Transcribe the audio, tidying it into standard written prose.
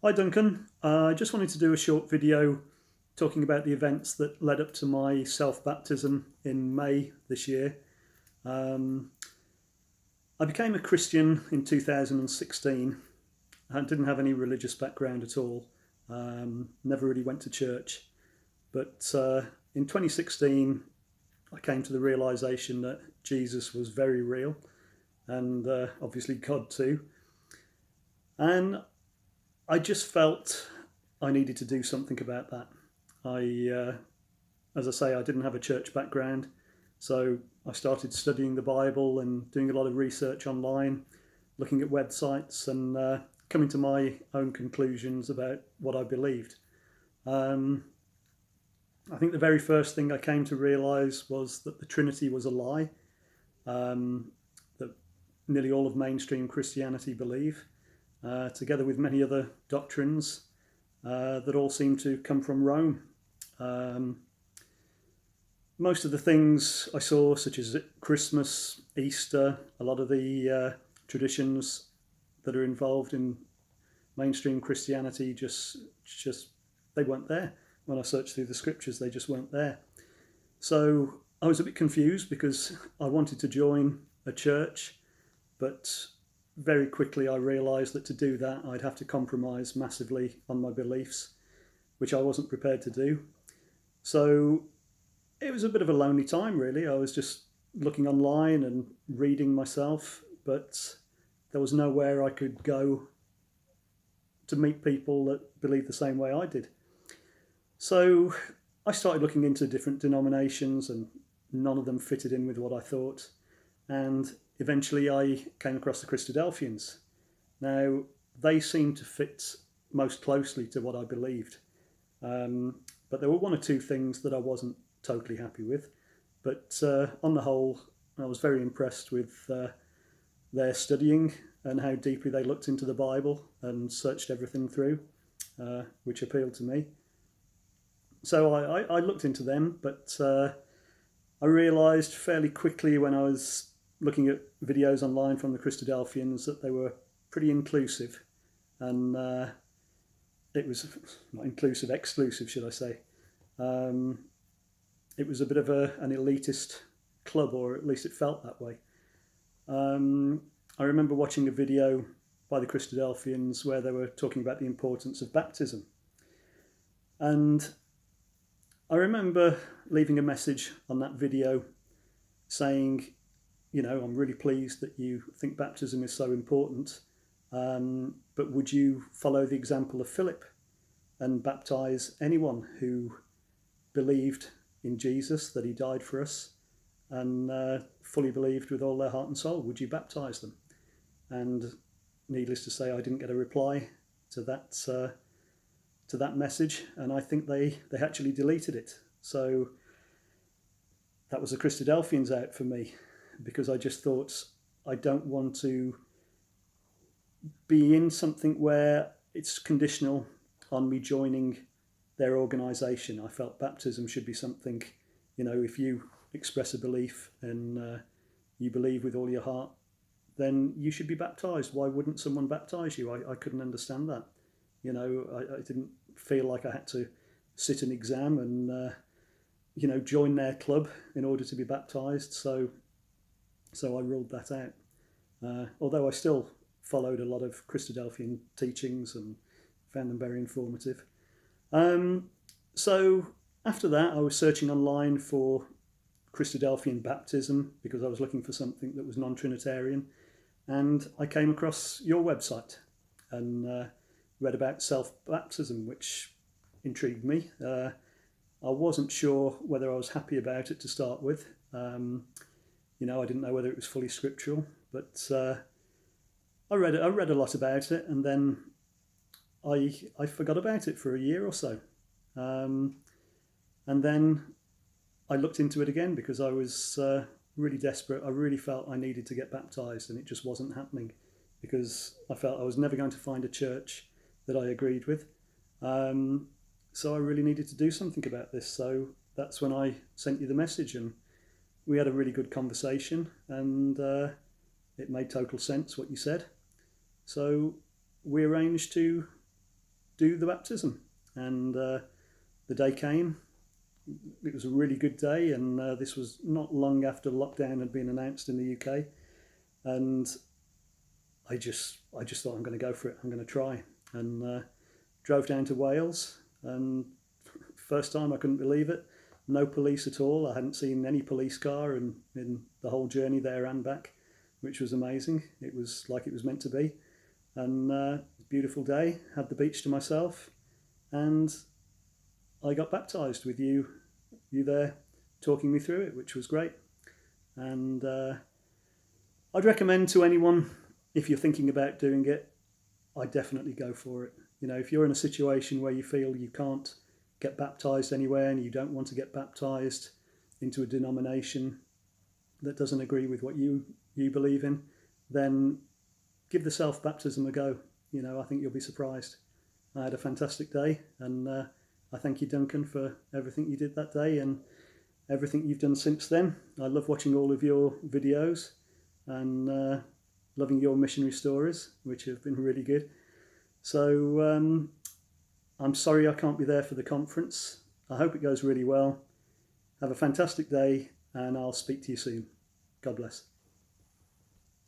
Hi Duncan, I just wanted to do a short video talking about the events that led up to my self-baptism in May this year. Um, I became a Christian in 2016. I didn't have any religious background at all, never really went to church. But in 2016, I came to the realization that Jesus was very real and obviously God too. And I just felt I needed to do something about that. As I say, I didn't have a church background, so I started studying the Bible and doing a lot of research online, looking at websites and coming to my own conclusions about what I believed. Um, I think the very first thing I came to realise was that the Trinity was a lie, that nearly all of mainstream Christianity believe, together with many other doctrines that all seem to come from Rome. Um, Most of the things I saw, such as Christmas, Easter, a lot of the traditions that are involved in mainstream Christianity, just they weren't there. When I searched through the scriptures, they just weren't there. So I was a bit confused because I wanted to join a church, but very quickly I realised that to do that I'd have to compromise massively on my beliefs, which I wasn't prepared to do. So it was a bit of a lonely time, really. I was just looking online and reading myself, but there was nowhere I could go to meet people that believed the same way I did. So I started looking into different denominations, and none of them fitted in with what I thought. And eventually I came across the Christadelphians. Now, they seemed to fit most closely to what I believed. But there were one or two things that I wasn't totally happy with. But on the whole, I was very impressed with their studying and how deeply they looked into the Bible and searched everything through, which appealed to me. So I looked into them, but I realised fairly quickly when I was looking at videos online from the Christadelphians that they were pretty inclusive, and it was not inclusive, exclusive, should I say. It was a bit of an elitist club, or at least it felt that way. I remember watching a video by the Christadelphians where they were talking about the importance of baptism. And I remember leaving a message on that video saying, I'm really pleased that you think baptism is so important, but would you follow the example of Philip and baptize anyone who believed in Jesus, that he died for us, and fully believed with all their heart and soul? Would you baptize them? And needless to say, I didn't get a reply to that message, and I think they actually deleted it. So that was the Christadelphians out for me, because I just thought I don't want to be in something where it's conditional on me joining their organisation. I felt baptism should be something, if you express a belief and you believe with all your heart, then you should be baptised. Why wouldn't someone baptise you? I couldn't understand that. I didn't feel like I had to sit an exam and join their club in order to be baptised. So I ruled that out. Although I still followed a lot of Christadelphian teachings and found them very informative. So after that, I was searching online for Christadelphian baptism because I was looking for something that was non-Trinitarian, and I came across your website and read about self-baptism, which intrigued me. I wasn't sure whether I was happy about it to start with. I didn't know whether it was fully scriptural, but I read a lot about it, and then I forgot about it for a year or so. And then I looked into it again because I was really desperate. I really felt I needed to get baptised, and it just wasn't happening because I felt I was never going to find a church that I agreed with. So I really needed to do something about this. So that's when I sent you the message, and we had a really good conversation, and it made total sense what you said. So we arranged to do the baptism. And the day came. It was a really good day, and this was not long after lockdown had been announced in the UK. And I just thought, I'm going to go for it. I'm going to try, and drove down to Wales. And first time, I couldn't believe it. No police at all. I hadn't seen any police car in the whole journey there and back, which was amazing. It was like it was meant to be. And beautiful day. Had the beach to myself, and I got baptised with you there talking me through it, which was great. And I'd recommend to anyone, if you're thinking about doing it, I'd definitely go for it. You know, if you're in a situation where you feel you can't get baptised anywhere and you don't want to get baptised into a denomination that doesn't agree with what you believe in, then give the self-baptism a go. You know, I think you'll be surprised. I had a fantastic day, and I thank you, Duncan, for everything you did that day and everything you've done since then. I love watching all of your videos and loving your missionary stories, which have been really good. So I'm sorry I can't be there for the conference. I hope it goes really well. Have a fantastic day, and I'll speak to you soon. God bless.